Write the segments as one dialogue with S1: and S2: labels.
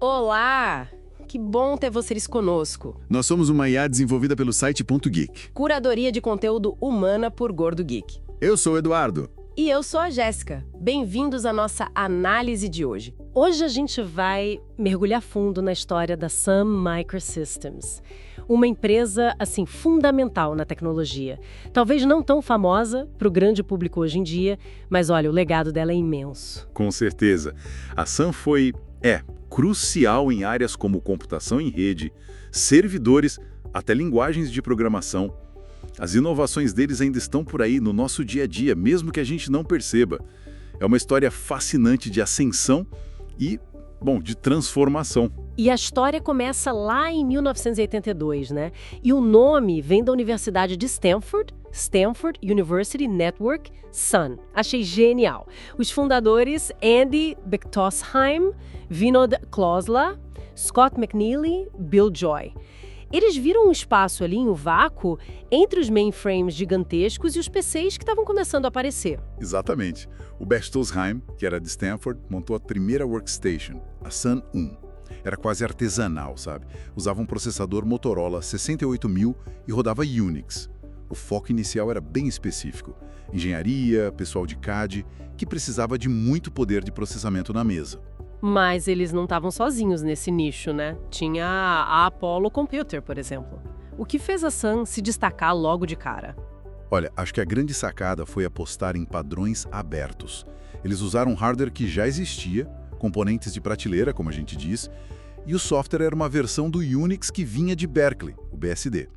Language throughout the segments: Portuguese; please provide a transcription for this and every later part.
S1: Olá! Que bom ter vocês conosco.
S2: Nós somos uma IA desenvolvida pelo site .geek.
S1: Curadoria de conteúdo humana por Gordo Geek.
S2: Eu sou o Eduardo.
S1: E eu sou a Jéssica. Bem-vindos à nossa análise de hoje.
S3: Hoje a gente vai mergulhar fundo na história da Sun Microsystems, uma empresa, assim, fundamental na tecnologia. Talvez não tão famosa para o grande público hoje em dia, mas olha, o legado dela é imenso.
S4: Com certeza. A Sun foi, crucial em áreas como computação em rede, servidores, até linguagens de programação. As inovações deles ainda estão por aí no nosso dia a dia, mesmo que a gente não perceba. É uma história fascinante de ascensão e, de transformação.
S3: E a história começa lá em 1982, né? E o nome vem da Universidade de Stanford, Stanford University Network, Sun. Achei genial. Os fundadores, Andy Bechtolsheim, Vinod Khosla, Scott McNealy, Bill Joy. Eles viram um espaço ali, um vácuo, entre os mainframes gigantescos e os PCs que estavam começando a aparecer.
S4: Exatamente. O Bechtolsheim, que era de Stanford, montou a primeira workstation, a Sun 1. Era quase artesanal, sabe? Usava um processador Motorola 68000 e rodava Unix. O foco inicial era bem específico. Engenharia, pessoal de CAD, que precisava de muito poder de processamento na mesa.
S3: Mas eles não estavam sozinhos nesse nicho, né? Tinha a Apollo Computer, por exemplo. O que fez a Sun se destacar logo de cara?
S4: Olha, acho que a grande sacada foi apostar em padrões abertos. Eles usaram um hardware que já existia, componentes de prateleira, como a gente diz, e o software era uma versão do Unix que vinha de Berkeley, o BSD.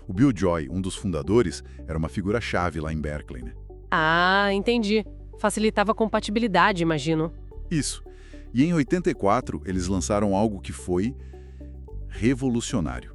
S4: O Bill Joy, um dos fundadores, era uma figura-chave lá em Berkeley, né?
S3: Ah, entendi. Facilitava a compatibilidade, imagino.
S4: Isso. E em 84, eles lançaram algo que foi revolucionário.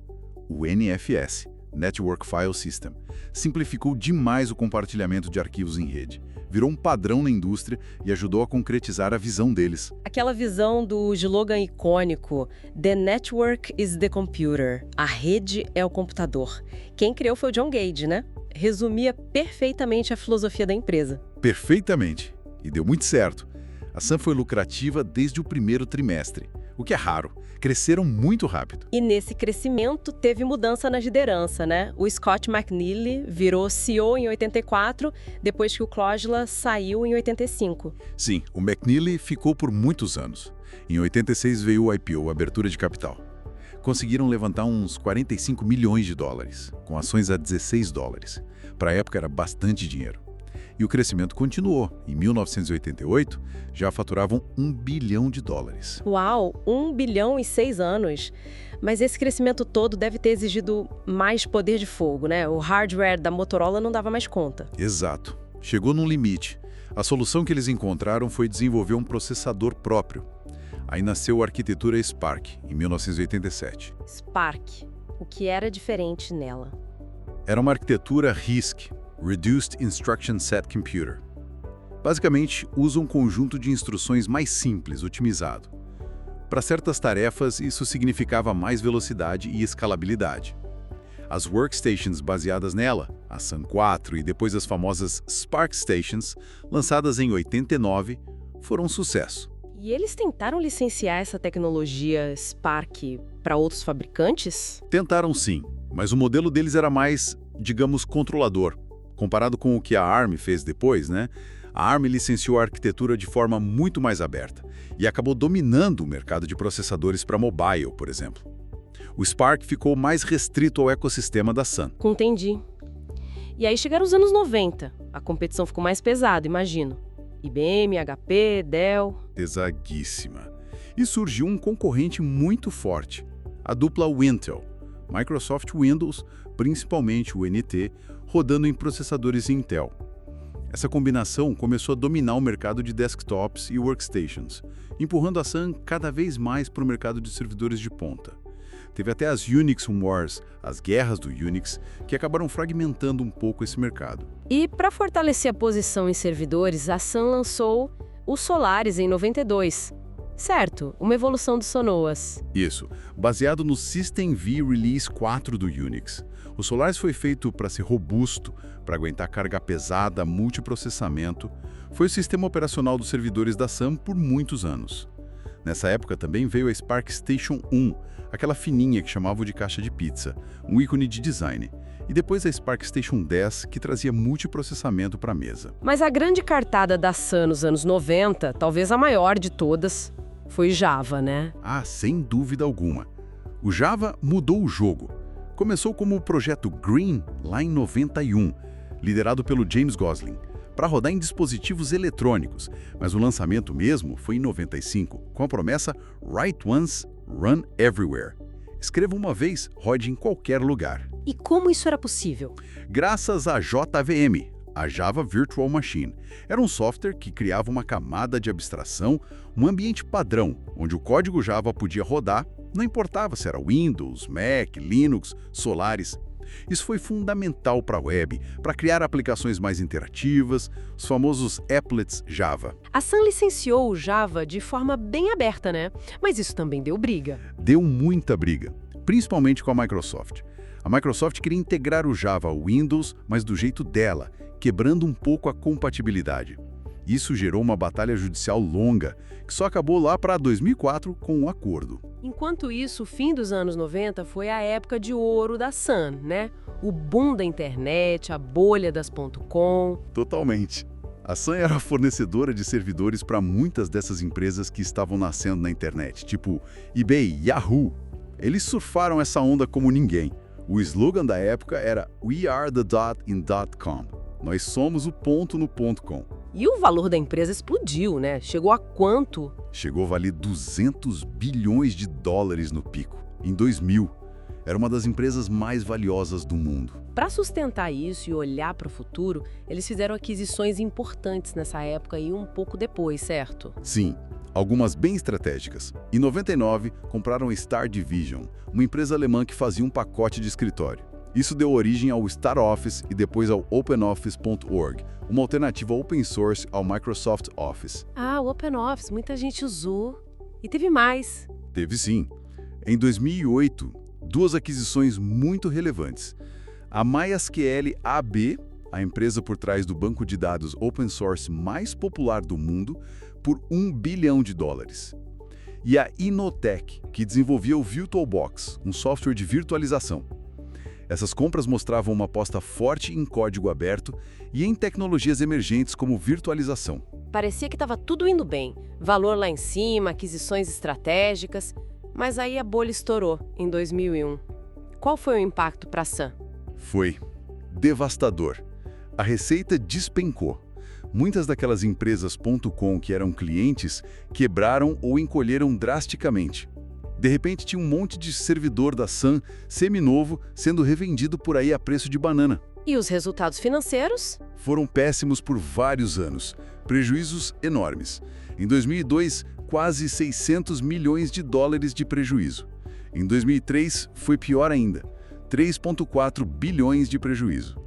S4: O NFS, Network File System. Simplificou demais o compartilhamento de arquivos em rede. Virou um padrão na indústria e ajudou a concretizar a visão deles.
S3: Aquela visão do slogan icônico, The Network is the Computer. A rede é o computador. Quem criou foi o John Gage, né? Resumia perfeitamente a filosofia da empresa.
S4: Perfeitamente. E deu muito certo. A Sun foi lucrativa desde o primeiro trimestre, o que é raro. Cresceram muito rápido.
S3: E nesse crescimento teve mudança na liderança, né? O Scott McNealy virou CEO em 84, depois que o Khosla saiu em 85.
S4: Sim, o McNealy ficou por muitos anos. Em 86 veio o IPO, abertura de capital. Conseguiram levantar uns 45 milhões de dólares, com ações a 16 dólares. Para a época era bastante dinheiro. E o crescimento continuou. Em 1988, já faturavam 1 bilhão de dólares.
S3: Uau, 1 bilhão em 6 anos. Mas esse crescimento todo deve ter exigido mais poder de fogo, né? O hardware da Motorola não dava mais conta.
S4: Exato. Chegou num limite. A solução que eles encontraram foi desenvolver um processador próprio. Aí nasceu a arquitetura Spark, em 1987.
S3: Spark. O que era diferente nela?
S4: Era uma arquitetura RISC, Reduced Instruction Set Computer. Basicamente, usa um conjunto de instruções mais simples, otimizado. Para certas tarefas, isso significava mais velocidade e escalabilidade. As workstations baseadas nela, a Sun 4 e depois as famosas Spark Stations, lançadas em 89, foram um sucesso.
S3: E eles tentaram licenciar essa tecnologia Spark para outros fabricantes?
S4: Tentaram sim, mas o modelo deles era mais, digamos, controlador. Comparado com o que a ARM fez depois, né? A ARM licenciou a arquitetura de forma muito mais aberta e acabou dominando o mercado de processadores para mobile, por exemplo. O Spark ficou mais restrito ao ecossistema da Sun.
S3: Entendi. E aí chegaram os anos 90. A competição ficou mais pesada, imagino. IBM, HP, Dell...
S4: Pesadíssima. E surgiu um concorrente muito forte, a dupla Intel, Microsoft Windows, principalmente o NT, rodando em processadores Intel. Essa combinação começou a dominar o mercado de desktops e workstations, empurrando a Sun cada vez mais para o mercado de servidores de ponta. Teve até as Unix Wars, as guerras do Unix, que acabaram fragmentando um pouco esse mercado.
S3: E para fortalecer a posição em servidores, a Sun lançou o Solaris em 92. Certo, uma evolução do Sonoas.
S4: Isso, baseado no System V Release 4 do Unix. O Solaris foi feito para ser robusto, para aguentar carga pesada, multiprocessamento. Foi o sistema operacional dos servidores da Sun por muitos anos. Nessa época também veio a Spark Station 1, aquela fininha que chamavam de caixa de pizza, um ícone de design. E depois a Spark Station 10, que trazia multiprocessamento para a mesa.
S3: Mas a grande cartada da Sun nos anos 90, talvez a maior de todas, foi Java, né?
S4: Ah, sem dúvida alguma. O Java mudou o jogo. Começou como o projeto Green, lá em 91, liderado pelo James Gosling, para rodar em dispositivos eletrônicos, mas o lançamento mesmo foi em 95, com a promessa Write Once, Run Everywhere. Escreva uma vez, rode em qualquer lugar.
S3: E como isso era possível?
S4: Graças à JVM, a Java Virtual Machine. Era um software que criava uma camada de abstração, um ambiente padrão, onde o código Java podia rodar, não importava se era Windows, Mac, Linux, Solaris. Isso foi fundamental para a web, para criar aplicações mais interativas, os famosos applets Java.
S3: A Sun licenciou o Java de forma bem aberta, né? Mas isso também deu briga.
S4: Deu muita briga, principalmente com a Microsoft. A Microsoft queria integrar o Java ao Windows, mas do jeito dela, quebrando um pouco a compatibilidade. Isso gerou uma batalha judicial longa, que só acabou lá para 2004 com um acordo.
S3: Enquanto isso, o fim dos anos 90 foi a época de ouro da Sun, né? O boom da internet, a bolha das .com.
S4: Totalmente. A Sun era a fornecedora de servidores para muitas dessas empresas que estavam nascendo na internet, tipo eBay, Yahoo. Eles surfaram essa onda como ninguém. O slogan da época era We are the dot in .com. Nós somos o ponto no .com.
S3: E o valor da empresa explodiu, né? Chegou a quanto?
S4: Chegou a valer 200 bilhões de dólares no pico. Em 2000, era uma das empresas mais valiosas do mundo.
S3: Para sustentar isso e olhar para o futuro, eles fizeram aquisições importantes nessa época e um pouco depois, certo?
S4: Sim, algumas bem estratégicas. Em 99, compraram a Star Division, uma empresa alemã que fazia um pacote de escritório. Isso deu origem ao Star Office e depois ao OpenOffice.org, uma alternativa open source ao Microsoft Office.
S3: Ah, o OpenOffice, muita gente usou. E teve mais.
S4: Teve sim. Em 2008, duas aquisições muito relevantes. A MySQL AB, a empresa por trás do banco de dados open source mais popular do mundo, por $1 bilhão. E a Inotech, que desenvolvia o VirtualBox, um software de virtualização. Essas compras mostravam uma aposta forte em código aberto e em tecnologias emergentes como virtualização.
S3: Parecia que estava tudo indo bem. Valor lá em cima, aquisições estratégicas. Mas aí a bolha estourou, em 2001. Qual foi o impacto para a Sun?
S4: Foi devastador. A receita despencou. Muitas daquelas empresas .com que eram clientes quebraram ou encolheram drasticamente. De repente tinha um monte de servidor da Sun seminovo sendo revendido por aí a preço de banana.
S3: E os resultados financeiros?
S4: Foram péssimos por vários anos, prejuízos enormes. Em 2002, quase $600 milhões de prejuízo. Em 2003, foi pior ainda, 3,4 bilhões de prejuízo.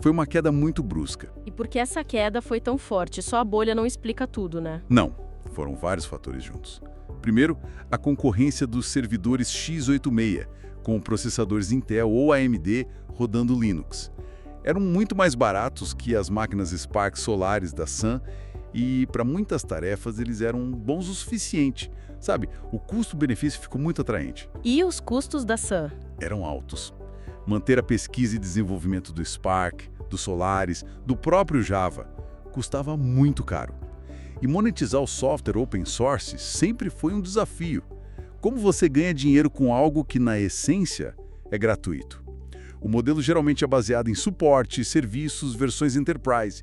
S4: Foi uma queda muito brusca.
S5: E por que essa queda foi tão forte? Só a bolha não explica tudo, né?
S4: Não, foram vários fatores juntos. Primeiro, a concorrência dos servidores x86, com processadores Intel ou AMD rodando Linux. Eram muito mais baratos que as máquinas Spark Solaris da Sun e, para muitas tarefas, eles eram bons o suficiente. Sabe, o custo-benefício ficou muito atraente.
S5: E os custos da Sun?
S4: Eram altos. Manter a pesquisa e desenvolvimento do Spark, do Solaris, do próprio Java, custava muito caro. E monetizar o software open source sempre foi um desafio. Como você ganha dinheiro com algo que, na essência, é gratuito? O modelo geralmente é baseado em suporte, serviços, versões enterprise,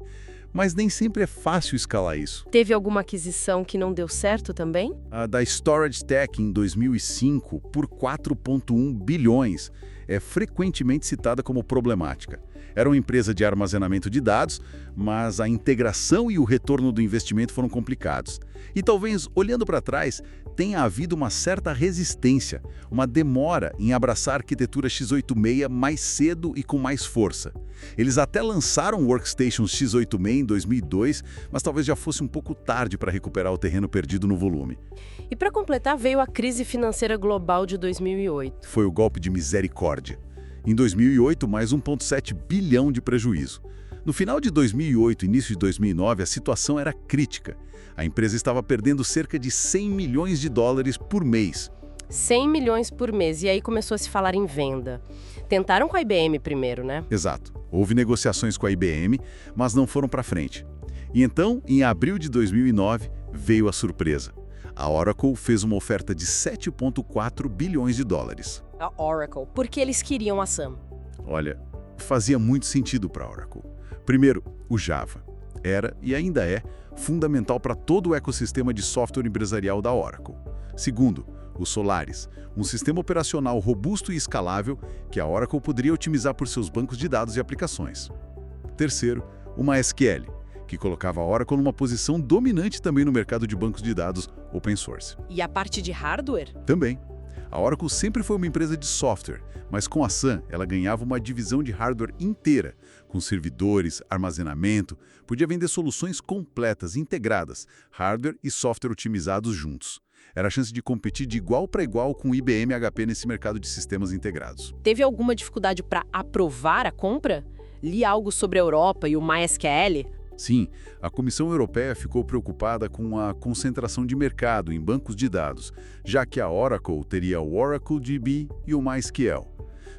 S4: mas nem sempre é fácil escalar isso.
S5: Teve alguma aquisição que não deu certo também?
S4: A da Storage Tech em 2005, por 4,1 bilhões, é frequentemente citada como problemática. Era uma empresa de armazenamento de dados, mas a integração e o retorno do investimento foram complicados. E talvez, olhando para trás, tenha havido uma certa resistência, uma demora em abraçar a arquitetura x86 mais cedo e com mais força. Eles até lançaram o Workstation x86 em 2002, mas talvez já fosse um pouco tarde para recuperar o terreno perdido no volume.
S3: E para completar, veio a crise financeira global de 2008.
S4: Foi o golpe de misericórdia. Em 2008, mais 1,7 bilhão de prejuízo. No final de 2008 e início de 2009, a situação era crítica. A empresa estava perdendo cerca de 100 milhões de dólares por mês.
S1: 100 milhões por mês, e aí começou a se falar em venda. Tentaram com a IBM primeiro, né?
S4: Exato. Houve negociações com a IBM, mas não foram para frente. E então, em abril de 2009, veio a surpresa. A Oracle fez uma oferta de 7,4 bilhões de dólares.
S1: A Oracle, porque eles queriam a Sun.
S4: Olha, fazia muito sentido para a Oracle. Primeiro, o Java. Era, e ainda é, fundamental para todo o ecossistema de software empresarial da Oracle. Segundo, o Solaris, um sistema operacional robusto e escalável que a Oracle poderia otimizar por seus bancos de dados e aplicações. Terceiro, o MySQL, que colocava a Oracle numa posição dominante também no mercado de bancos de dados open source.
S1: E a parte de hardware?
S4: Também. A Oracle sempre foi uma empresa de software, mas com a Sun ela ganhava uma divisão de hardware inteira, com servidores, armazenamento, podia vender soluções completas, integradas, hardware e software otimizados juntos. Era a chance de competir de igual para igual com o IBM HP nesse mercado de sistemas integrados.
S1: Teve alguma dificuldade para aprovar a compra? Li algo sobre a Europa e o MySQL?
S4: Sim, a Comissão Europeia ficou preocupada com a concentração de mercado em bancos de dados, já que a Oracle teria o Oracle DB e o MySQL.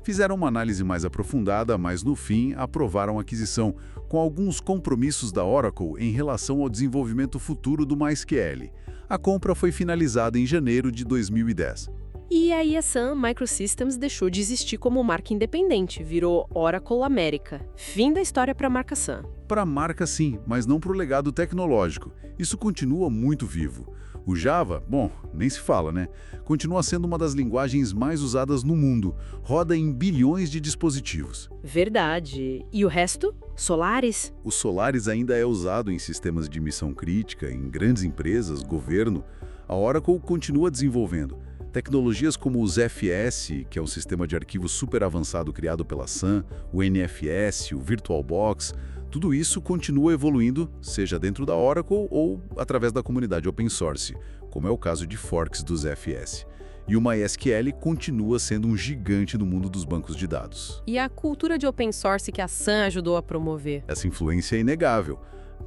S4: Fizeram uma análise mais aprofundada, mas no fim aprovaram a aquisição, com alguns compromissos da Oracle em relação ao desenvolvimento futuro do MySQL. A compra foi finalizada em janeiro de 2010.
S1: E aí a Sun Microsystems deixou de existir como marca independente, virou Oracle América. Fim da história para a marca Sun.
S4: Para a marca sim, mas não para o legado tecnológico. Isso continua muito vivo. O Java, bom, nem se fala, né? Continua sendo uma das linguagens mais usadas no mundo. Roda em bilhões de dispositivos.
S1: Verdade. E o resto? Solaris?
S4: O Solaris ainda é usado em sistemas de missão crítica, em grandes empresas, governo. A Oracle continua desenvolvendo. Tecnologias como o ZFS, que é um sistema de arquivo super avançado criado pela Sun, o NFS, o VirtualBox, tudo isso continua evoluindo, seja dentro da Oracle ou através da comunidade open source, como é o caso de forks do ZFS. E o MySQL continua sendo um gigante no mundo dos bancos de dados.
S1: E a cultura de open source que a Sun ajudou a promover?
S4: Essa influência é inegável.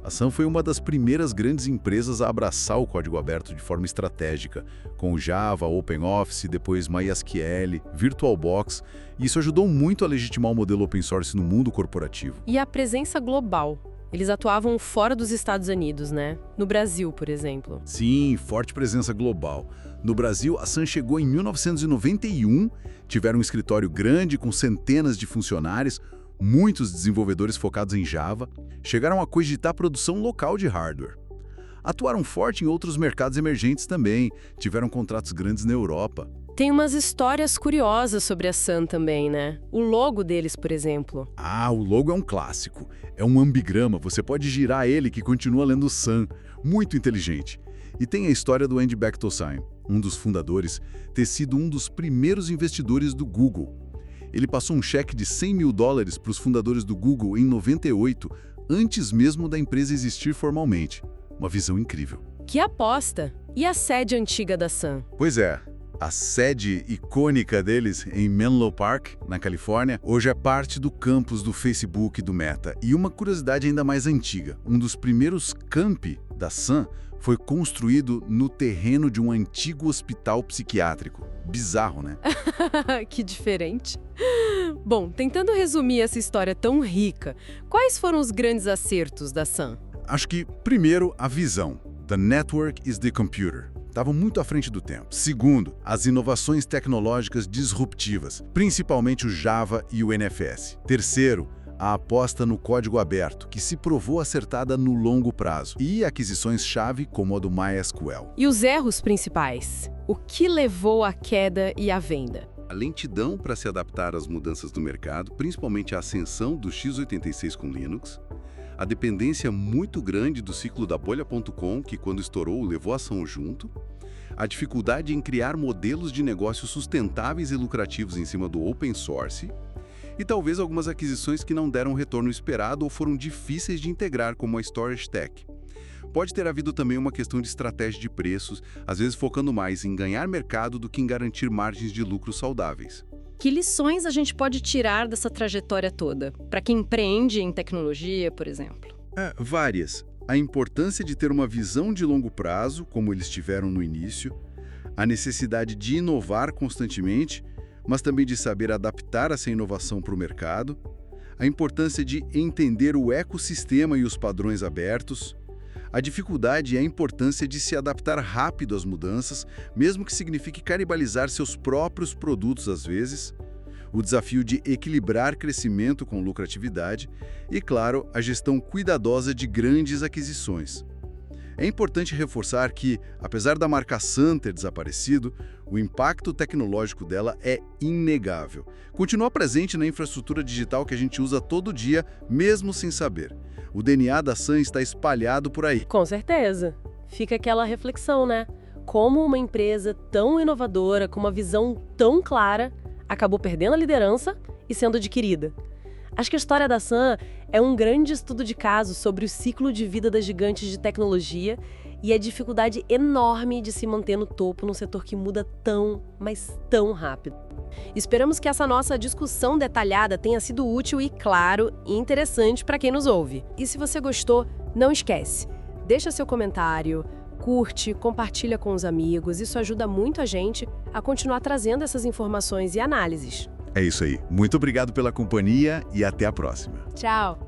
S4: A Sun foi uma das primeiras grandes empresas a abraçar o código aberto de forma estratégica, com o Java, OpenOffice, depois MySQL, VirtualBox, e isso ajudou muito a legitimar o modelo open source no mundo corporativo.
S1: E a presença global? Eles atuavam fora dos Estados Unidos, né? No Brasil, por exemplo.
S4: Sim, forte presença global. No Brasil, a Sun chegou em 1991, tiveram um escritório grande com centenas de funcionários, muitos desenvolvedores focados em Java, chegaram a cogitar produção local de hardware. Atuaram forte em outros mercados emergentes também, tiveram contratos grandes na Europa.
S1: Tem umas histórias curiosas sobre a Sun também, né? O logo deles, por exemplo.
S4: Ah, o logo é um clássico. É um ambigrama, você pode girar ele que continua lendo Sun. Muito inteligente. E tem a história do Andy Bechtolsheim, um dos fundadores, ter sido um dos primeiros investidores do Google. Ele passou um cheque de 100 mil dólares para os fundadores do Google em 98, antes mesmo da empresa existir formalmente. Uma visão incrível.
S1: Que aposta! E a sede antiga da Sun?
S4: Pois é, a sede icônica deles em Menlo Park, na Califórnia, hoje é parte do campus do Facebook e do Meta. E uma curiosidade ainda mais antiga, um dos primeiros campi da Sun foi construído no terreno de um antigo hospital psiquiátrico. Bizarro, né?
S1: Que diferente. Bom, tentando resumir essa história tão rica, quais foram os grandes acertos da Sun?
S4: Acho que, primeiro, a visão. The network is the computer. Estavam muito à frente do tempo. Segundo, as inovações tecnológicas disruptivas, principalmente o Java e o NFS. Terceiro, a aposta no código aberto, que se provou acertada no longo prazo, e aquisições-chave como a do MySQL.
S1: E os erros principais? O que levou à queda e à venda?
S6: A lentidão para se adaptar às mudanças do mercado, principalmente a ascensão do x86 com Linux, a dependência muito grande do ciclo da bolha.com, que quando estourou levou a ação junto, a dificuldade em criar modelos de negócios sustentáveis e lucrativos em cima do open source, e talvez algumas aquisições que não deram o retorno esperado ou foram difíceis de integrar, como a Storage Tech. Pode ter havido também uma questão de estratégia de preços, às vezes focando mais em ganhar mercado do que em garantir margens de lucro saudáveis.
S1: Que lições a gente pode tirar dessa trajetória toda? Para quem empreende em tecnologia, por exemplo.
S4: Várias. A importância de ter uma visão de longo prazo, como eles tiveram no início, a necessidade de inovar constantemente, mas também de saber adaptar essa inovação para o mercado, a importância de entender o ecossistema e os padrões abertos, a dificuldade e a importância de se adaptar rápido às mudanças, mesmo que signifique canibalizar seus próprios produtos às vezes, o desafio de equilibrar crescimento com lucratividade e, claro, a gestão cuidadosa de grandes aquisições. É importante reforçar que, apesar da marca Sun ter desaparecido, o impacto tecnológico dela é inegável. Continua presente na infraestrutura digital que a gente usa todo dia, mesmo sem saber. O DNA da Sun está espalhado por aí.
S3: Com certeza. Fica aquela reflexão, né? Como uma empresa tão inovadora, com uma visão tão clara, acabou perdendo a liderança e sendo adquirida. Acho que a história da Sun é um grande estudo de caso sobre o ciclo de vida das gigantes de tecnologia e a dificuldade enorme de se manter no topo num setor que muda tão, mas tão rápido. Esperamos que essa nossa discussão detalhada tenha sido útil e, claro, interessante para quem nos ouve. E se você gostou, não esquece, deixa seu comentário, curte, compartilha com os amigos, isso ajuda muito a gente a continuar trazendo essas informações e análises.
S2: É isso aí. Muito obrigado pela companhia e até a próxima.
S1: Tchau!